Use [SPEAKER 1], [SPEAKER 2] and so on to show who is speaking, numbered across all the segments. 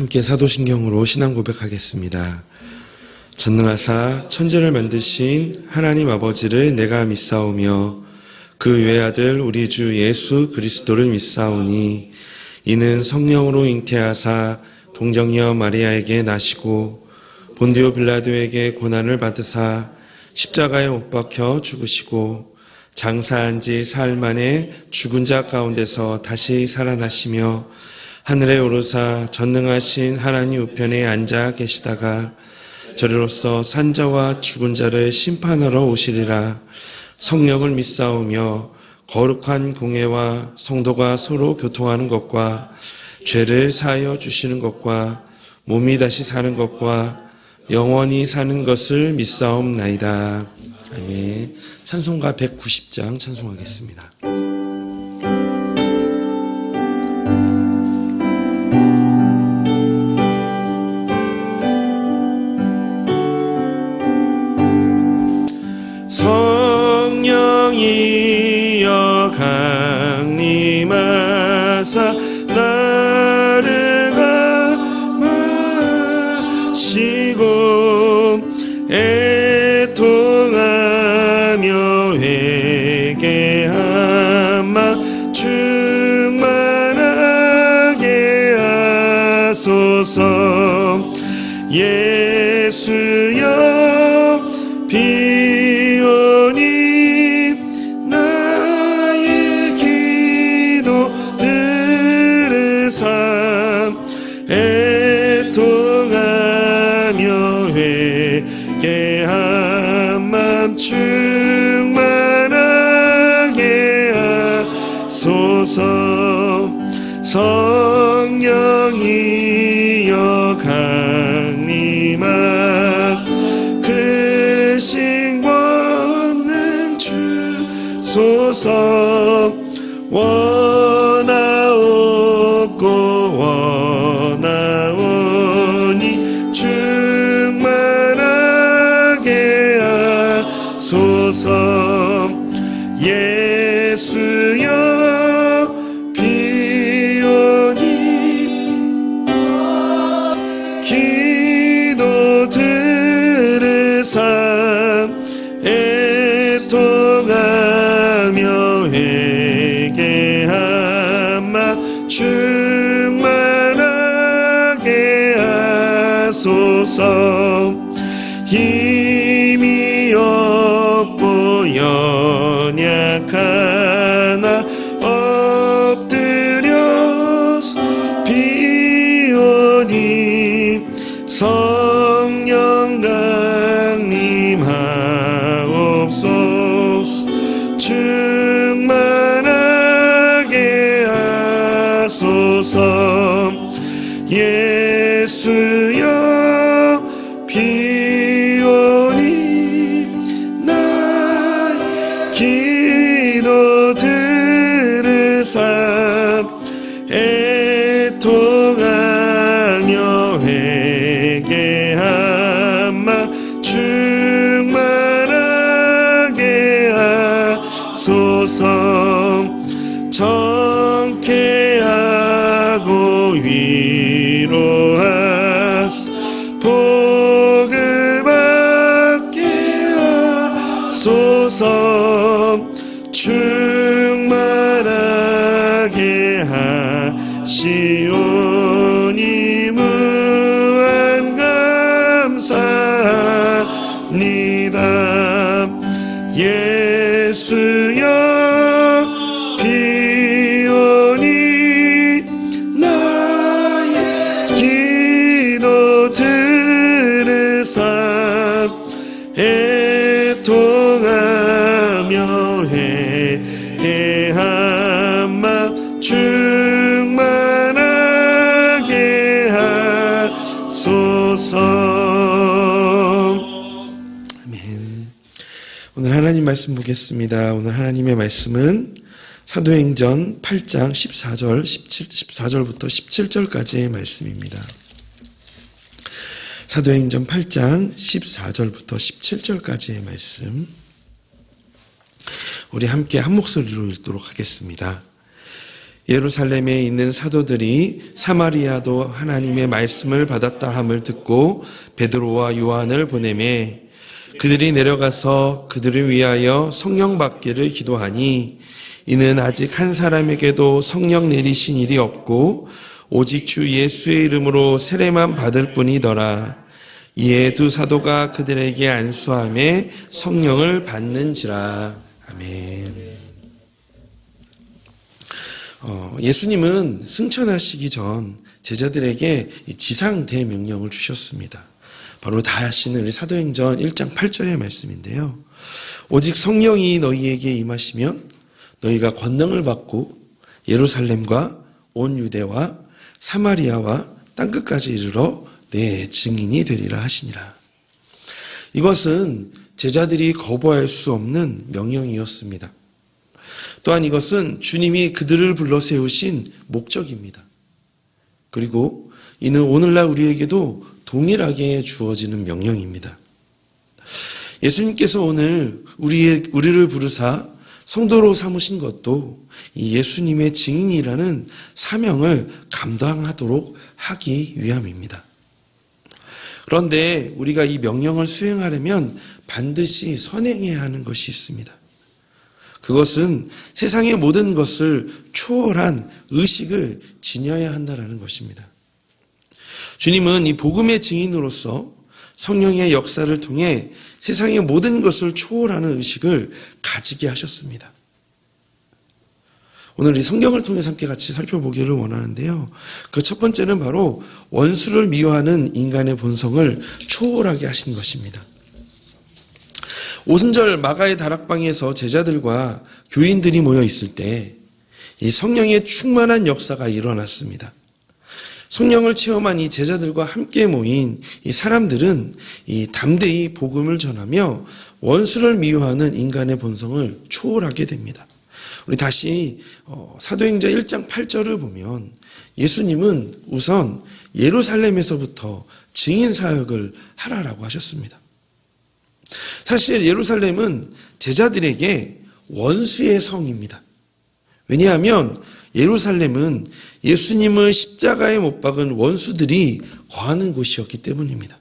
[SPEAKER 1] 함께 사도신경으로 신앙 고백하겠습니다. 전능하사 천지를 만드신 하나님 아버지를 내가 믿사오며 그 외아들 우리 주 예수 그리스도를 믿사오니 이는 성령으로 잉태하사 동정녀 마리아에게 나시고 본디오 빌라도에게 고난을 받으사 십자가에 못 박혀 죽으시고 장사한 지 사흘 만에 죽은 자 가운데서 다시 살아나시며 하늘에 오르사 전능하신 하나님 우편에 앉아 계시다가 저리로서 산자와 죽은 자를 심판하러 오시리라. 성령을 믿사오며 거룩한 공회와 성도가 서로 교통하는 것과 죄를 사하여 주시는 것과 몸이 다시 사는 것과 영원히 사는 것을 믿사옵나이다. 아멘. 찬송가 190장 찬송하겠습니다. 성령이여 강림하사 나를 감하시고 애통하며 회개하마 충만하게 하소서. 예수여 비오니 나의 기도 들으사 애통하며 회개한 맘 충만하게 하소서. 성령이여 강림하사 그 신권능 주소서. 원하옵고 원하오니 충만하게 하소서. 예수여 비오니 기도 들으사 애통하며 회개하마 충만하게 하소서. 힘이 없고 연약하나 엎드려서 비오니 성령 강림하옵소서. 충만하게 하소서. 예수여 비오니 나의 기도 들으사 애통하며 회개하마 충만하게 하소서. 정케하고 위로하사 복을 받게 하소서. 충만하게 하시오니 무한 감사합니다. 예수여 비오니 나의 기도 들으사 애통하며 회개한 맘 충만하게 하소서. 아멘. 오늘 하나님 말씀 보겠습니다. 오늘 하나님의 말씀은 사도행전 8장 14절부터 17절까지의 말씀입니다. 사도행전 8장 14절부터 17절까지의 말씀, 우리 함께 한 목소리로 읽도록 하겠습니다. 예루살렘에 있는 사도들이 사마리아도 하나님의 말씀을 받았다 함을 듣고 베드로와 요한을 보내매 그들이 내려가서 그들을 위하여 성령 받기를 기도하니 이는 아직 한 사람에게도 성령 내리신 일이 없고 오직 주 예수의 이름으로 세례만 받을 뿐이더라. 이에 두 사도가 그들에게 안수하며 성령을 받는지라. 아멘. 예수님은 승천하시기 전 제자들에게 지상 대명령을 주셨습니다. 바로 다하시는 우리 사도행전 1장 8절의 말씀인데요. 오직 성령이 너희에게 임하시면 너희가 권능을 받고 예루살렘과 온 유대와 사마리아와 땅끝까지 이르러 내 증인이 되리라 하시니라. 이것은 제자들이 거부할 수 없는 명령이었습니다. 또한 이것은 주님이 그들을 불러 세우신 목적입니다. 그리고 이는 오늘날 우리에게도 동일하게 주어지는 명령입니다. 예수님께서 오늘 우리를 부르사 성도로 삼으신 것도 이 예수님의 증인이라는 사명을 감당하도록 하기 위함입니다. 그런데 우리가 이 명령을 수행하려면 반드시 선행해야 하는 것이 있습니다. 그것은 세상의 모든 것을 초월한 의식을 지녀야 한다는 것입니다. 주님은 이 복음의 증인으로서 성령의 역사를 통해 세상의 모든 것을 초월하는 의식을 가지게 하셨습니다. 오늘 이 성경을 통해서 함께 같이 살펴보기를 원하는데요. 그 첫 번째는 바로 원수를 미워하는 인간의 본성을 초월하게 하신 것입니다. 오순절 마가의 다락방에서 제자들과 교인들이 모여 있을 때 이 성령의 충만한 역사가 일어났습니다. 성령을 체험한 이 제자들과 함께 모인 이 사람들은 이 담대히 복음을 전하며 원수를 미워하는 인간의 본성을 초월하게 됩니다. 우리 다시 사도행전 1장 8절을 보면 예수님은 우선 예루살렘에서부터 증인 사역을 하라라고 하셨습니다. 사실 예루살렘은 제자들에게 원수의 성입니다. 왜냐하면 예루살렘은 예수님을 십자가에 못 박은 원수들이 거하는 곳이었기 때문입니다.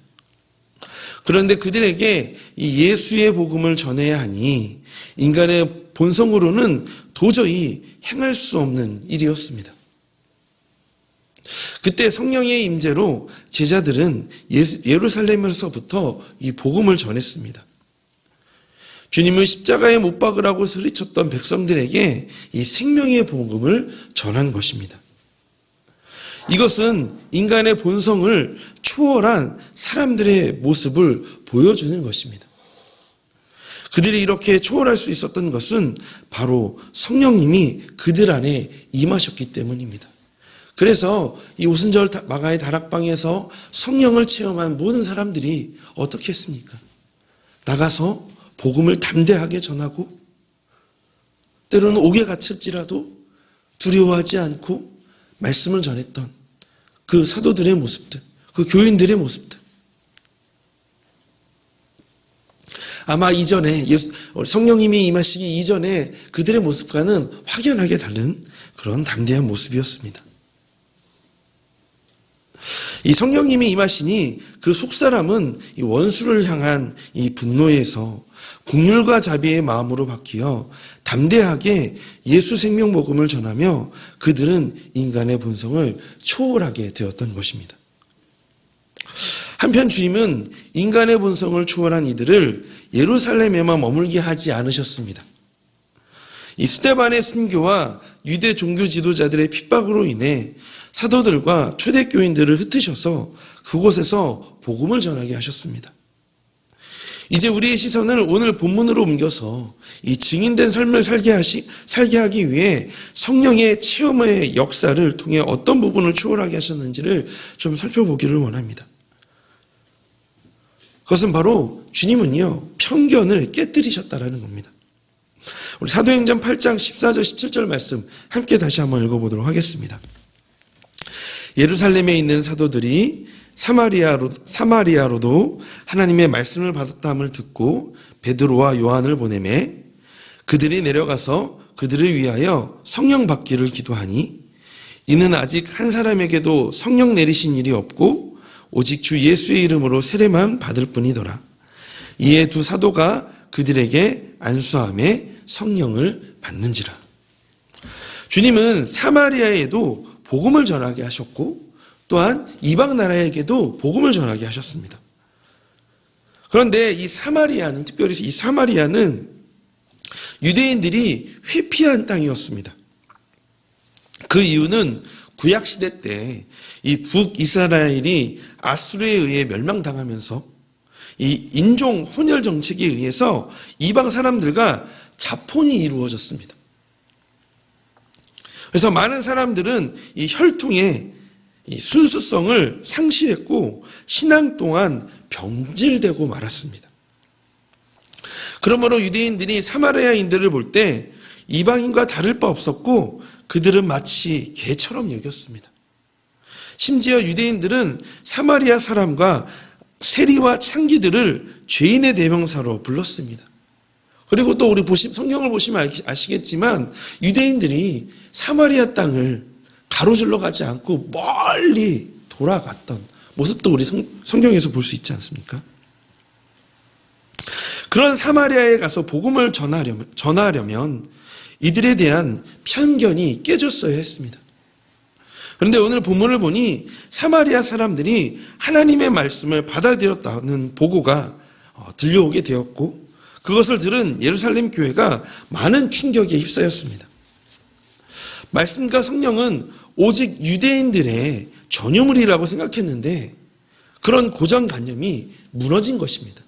[SPEAKER 1] 그런데 그들에게 이 예수의 복음을 전해야 하니 인간의 본성으로는 도저히 행할 수 없는 일이었습니다. 그때 성령의 임재로 제자들은 예루살렘에서부터 이 복음을 전했습니다. 주님을 십자가에 못 박으라고 소리쳤던 백성들에게 이 생명의 복음을 전한 것입니다. 이것은 인간의 본성을 초월한 사람들의 모습을 보여주는 것입니다. 그들이 이렇게 초월할 수 있었던 것은 바로 성령님이 그들 안에 임하셨기 때문입니다. 그래서 이 오순절 마가의 다락방에서 성령을 체험한 모든 사람들이 어떻게 했습니까? 나가서 복음을 담대하게 전하고 때로는 옥에 갇힐지라도 두려워하지 않고 말씀을 전했던 그 사도들의 모습들, 그 교인들의 모습들. 아마 이전에 성령님이 임하시기 이전에 그들의 모습과는 확연하게 다른 그런 담대한 모습이었습니다. 이 성령님이 임하시니 그 속사람은 이 원수를 향한 이 분노에서 긍휼과 자비의 마음으로 바뀌어 담대하게 예수 생명 복음을 전하며 그들은 인간의 본성을 초월하게 되었던 것입니다. 한편 주님은 인간의 본성을 초월한 이들을 예루살렘에만 머물게 하지 않으셨습니다. 이 스데반의 순교와 유대 종교 지도자들의 핍박으로 인해 사도들과 초대교인들을 흩으셔서 그곳에서 복음을 전하게 하셨습니다. 이제 우리의 시선을 오늘 본문으로 옮겨서 이 증인된 삶을 살게 하기 위해 성령의 체험의 역사를 통해 어떤 부분을 초월하게 하셨는지를 좀 살펴보기를 원합니다. 그것은 바로 주님은요, 편견을 깨뜨리셨다라는 겁니다. 우리 사도행전 8장 14절 17절 말씀 함께 다시 한번 읽어보도록 하겠습니다. 예루살렘에 있는 사도들이 사마리아로도 하나님의 말씀을 받았다함을 듣고 베드로와 요한을 보내매 그들이 내려가서 그들을 위하여 성령 받기를 기도하니 이는 아직 한 사람에게도 성령 내리신 일이 없고 오직 주 예수의 이름으로 세례만 받을 뿐이더라. 이에 두 사도가 그들에게 안수함에 성령을 받는지라. 주님은 사마리아에도 복음을 전하게 하셨고 또한 이방 나라에게도 복음을 전하게 하셨습니다. 그런데 이 사마리아는, 특별히 이 사마리아는 유대인들이 회피한 땅이었습니다. 그 이유는 구약시대 때 이 북이스라엘이 아수르에 의해 멸망당하면서 이 인종 혼혈 정책에 의해서 이방 사람들과 자폰이 이루어졌습니다. 그래서 많은 사람들은 이 혈통의 이 순수성을 상실했고 신앙 또한 병질되고 말았습니다. 그러므로 유대인들이 사마리아인들을 볼 때 이방인과 다를 바 없었고 그들은 마치 개처럼 여겼습니다. 심지어 유대인들은 사마리아 사람과 세리와 창기들을 죄인의 대명사로 불렀습니다. 그리고 또 우리 성경을 보시면 아시겠지만 유대인들이 사마리아 땅을 가로질러 가지 않고 멀리 돌아갔던 모습도 우리 성경에서 볼 수 있지 않습니까? 그런 사마리아에 가서 복음을 전하려면 이들에 대한 편견이 깨졌어야 했습니다. 그런데 오늘 본문을 보니 사마리아 사람들이 하나님의 말씀을 받아들였다는 보고가 들려오게 되었고 그것을 들은 예루살렘 교회가 많은 충격에 휩싸였습니다. 말씀과 성령은 오직 유대인들의 전유물이라고 생각했는데 그런 고정관념이 무너진 것입니다.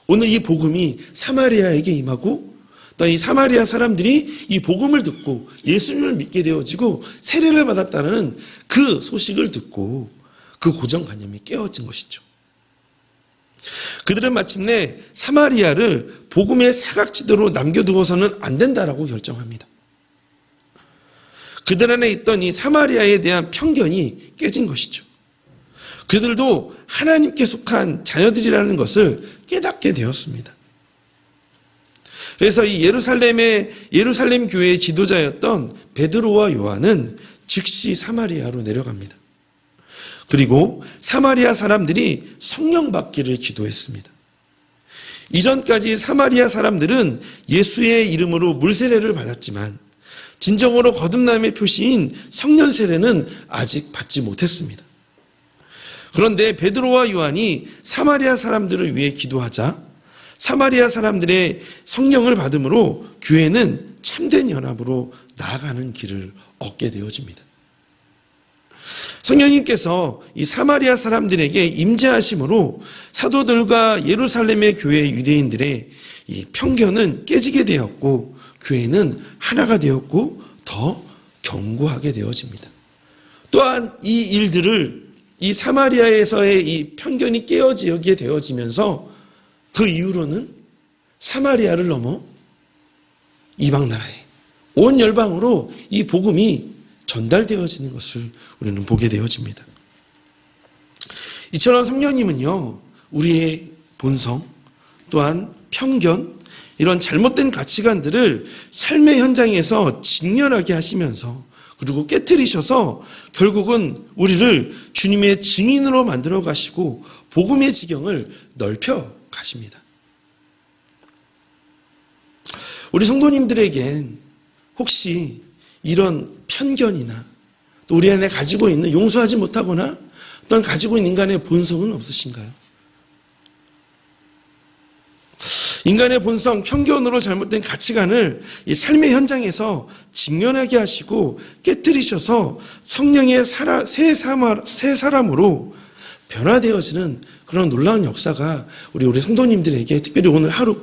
[SPEAKER 1] 오늘 이 복음이 사마리아에게 임하고 또 이 사마리아 사람들이 이 복음을 듣고 예수님을 믿게 되어지고 세례를 받았다는 그 소식을 듣고 그 고정관념이 깨어진 것이죠. 그들은 마침내 사마리아를 복음의 사각지대로 남겨두어서는 안 된다라고 결정합니다. 그들 안에 있던 이 사마리아에 대한 편견이 깨진 것이죠. 그들도 하나님께 속한 자녀들이라는 것을 깨닫게 되었습니다. 그래서 이 예루살렘 교회의 지도자였던 베드로와 요한은 즉시 사마리아로 내려갑니다. 그리고 사마리아 사람들이 성령 받기를 기도했습니다. 이전까지 사마리아 사람들은 예수의 이름으로 물세례를 받았지만 진정으로 거듭남의 표시인 성령 세례는 아직 받지 못했습니다. 그런데 베드로와 요한이 사마리아 사람들을 위해 기도하자 사마리아 사람들의 성령을 받음으로 교회는 참된 연합으로 나아가는 길을 얻게 되어집니다. 성령님께서 이 사마리아 사람들에게 임재하심으로 사도들과 예루살렘의 교회 유대인들의 이 편견은 깨지게 되었고 교회는 하나가 되었고 더 견고하게 되어집니다. 또한 이 일들을 이 사마리아에서의 이 편견이 깨어지게 되어지면서 그 이후로는 사마리아를 넘어 이방 나라에 온 열방으로 이 복음이 전달되어지는 것을 우리는 보게 되어집니다. 이처럼 성령님은요, 우리의 본성 또한 편견 이런 잘못된 가치관들을 삶의 현장에서 직면하게 하시면서 그리고 깨트리셔서 결국은 우리를 주님의 증인으로 만들어 가시고 복음의 지경을 넓혀 가십니다. 우리 성도님들에겐 혹시 이런 편견이나 또 우리 안에 가지고 있는 용서하지 못하거나 또는 가지고 있는 인간의 본성은 없으신가요? 인간의 본성, 편견으로 잘못된 가치관을 이 삶의 현장에서 직면하게 하시고 깨뜨리셔서 성령의 새 사람으로 변화되어지는 그런 놀라운 역사가 우리 성도님들에게 특별히 오늘 하루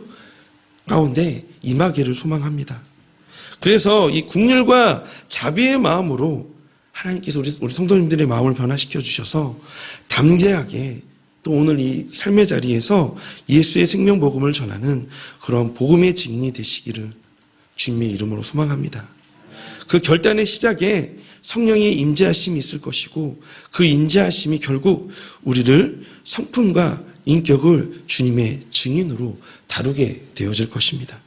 [SPEAKER 1] 가운데 임하기를 소망합니다. 그래서 이 긍휼과 자비의 마음으로 하나님께서 우리 성도님들의 마음을 변화시켜 주셔서 담대하게 또 오늘 이 삶의 자리에서 예수의 생명복음을 전하는 그런 복음의 증인이 되시기를 주님의 이름으로 소망합니다. 그 결단의 시작에 성령의 임재하심이 있을 것이고 그 임재하심이 결국 우리를 성품과 인격을 주님의 증인으로 다루게 되어질 것입니다.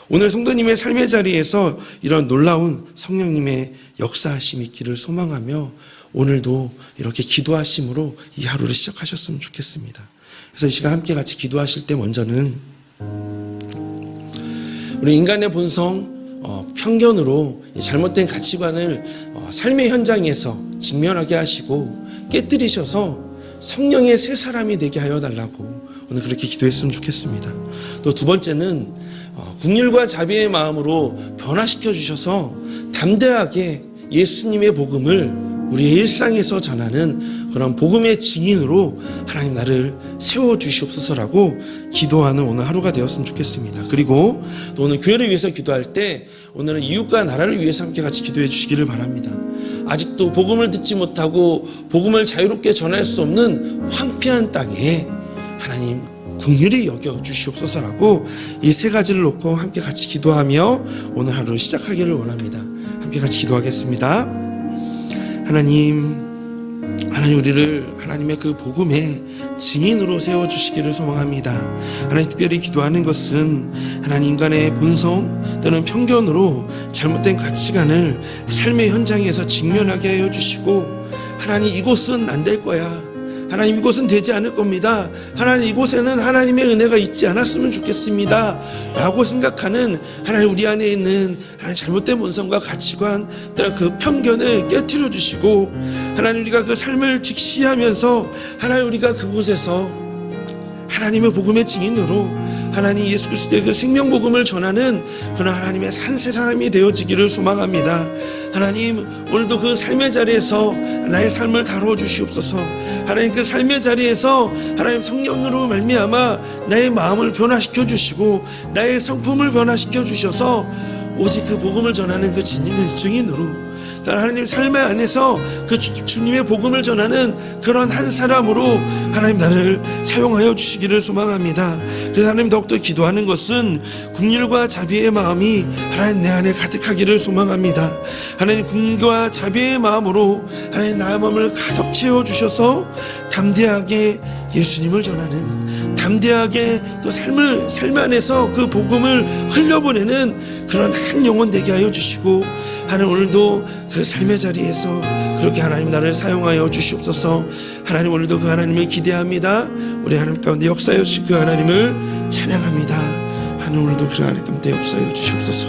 [SPEAKER 1] 오늘 성도님의 삶의 자리에서 이런 놀라운 성령님의 역사하심이 있기를 소망하며 오늘도 이렇게 기도하심으로 이 하루를 시작하셨으면 좋겠습니다. 그래서 이 시간 함께 같이 기도하실 때 먼저는 우리 인간의 본성, 편견으로 잘못된 가치관을 삶의 현장에서 직면하게 하시고 깨뜨리셔서 성령의 새 사람이 되게 하여 달라고 오늘 그렇게 기도했으면 좋겠습니다. 또 두 번째는 긍휼과 자비의 마음으로 변화시켜 주셔서 담대하게 예수님의 복음을 우리의 일상에서 전하는 그런 복음의 증인으로 하나님 나를 세워주시옵소서라고 기도하는 오늘 하루가 되었으면 좋겠습니다. 그리고 또 오늘 교회를 위해서 기도할 때 오늘은 이웃과 나라를 위해서 함께 같이 기도해 주시기를 바랍니다. 아직도 복음을 듣지 못하고 복음을 자유롭게 전할 수 없는 황폐한 땅에 하나님 긍휼히 여겨 주시옵소서라고 이 세 가지를 놓고 함께 같이 기도하며 오늘 하루 시작하기를 원합니다. 함께 같이 기도하겠습니다. 하나님 우리를 하나님의 그 복음의 증인으로 세워주시기를 소망합니다. 하나님 특별히 기도하는 것은 하나님 인간의 본성 또는 편견으로 잘못된 가치관을 삶의 현장에서 직면하게 하여 주시고 하나님 이곳은 안 될 거야, 하나님 이곳은 되지 않을 겁니다, 하나님 이곳에는 하나님의 은혜가 있지 않았으면 좋겠습니다 라고 생각하는 하나님 우리 안에 있는 하나님 잘못된 본성과 가치관 또는 그 편견을 깨트려 주시고 하나님 우리가 그 삶을 직시하면서 하나님 우리가 그곳에서 하나님의 복음의 증인으로 하나님 예수 그리스도의 그 생명복음을 전하는 그런 하나님의 산 사람이 되어지기를 소망합니다. 하나님 오늘도 그 삶의 자리에서 나의 삶을 다루어 주시옵소서. 하나님 그 삶의 자리에서 하나님 성령으로 말미암아 나의 마음을 변화시켜 주시고 나의 성품을 변화시켜 주셔서 오직 그 복음을 전하는 그 증인으로 하나님 삶의 안에서 그 주님의 복음을 전하는 그런 한 사람으로 하나님 나를 사용하여 주시기를 소망합니다. 그래서 하나님 더욱더 기도하는 것은 긍휼과 자비의 마음이 하나님 내 안에 가득하기를 소망합니다. 하나님 긍휼과 자비의 마음으로 하나님 나의 마음을 가득 채워주셔서 담대하게 예수님을 전하는, 담대하게 또 삶 안에서 그 복음을 흘려보내는 그런 한 영혼 되게 하여 주시고 하나님 오늘도 그 삶의 자리에서 그렇게 하나님 나를 사용하여 주시옵소서. 하나님 오늘도 그 하나님을 기대합니다. 우리 하나님 가운데 역사하여 주실 그 하나님을 찬양합니다. 하나님 오늘도 그 하나님 가운데 역사하여 주시옵소서.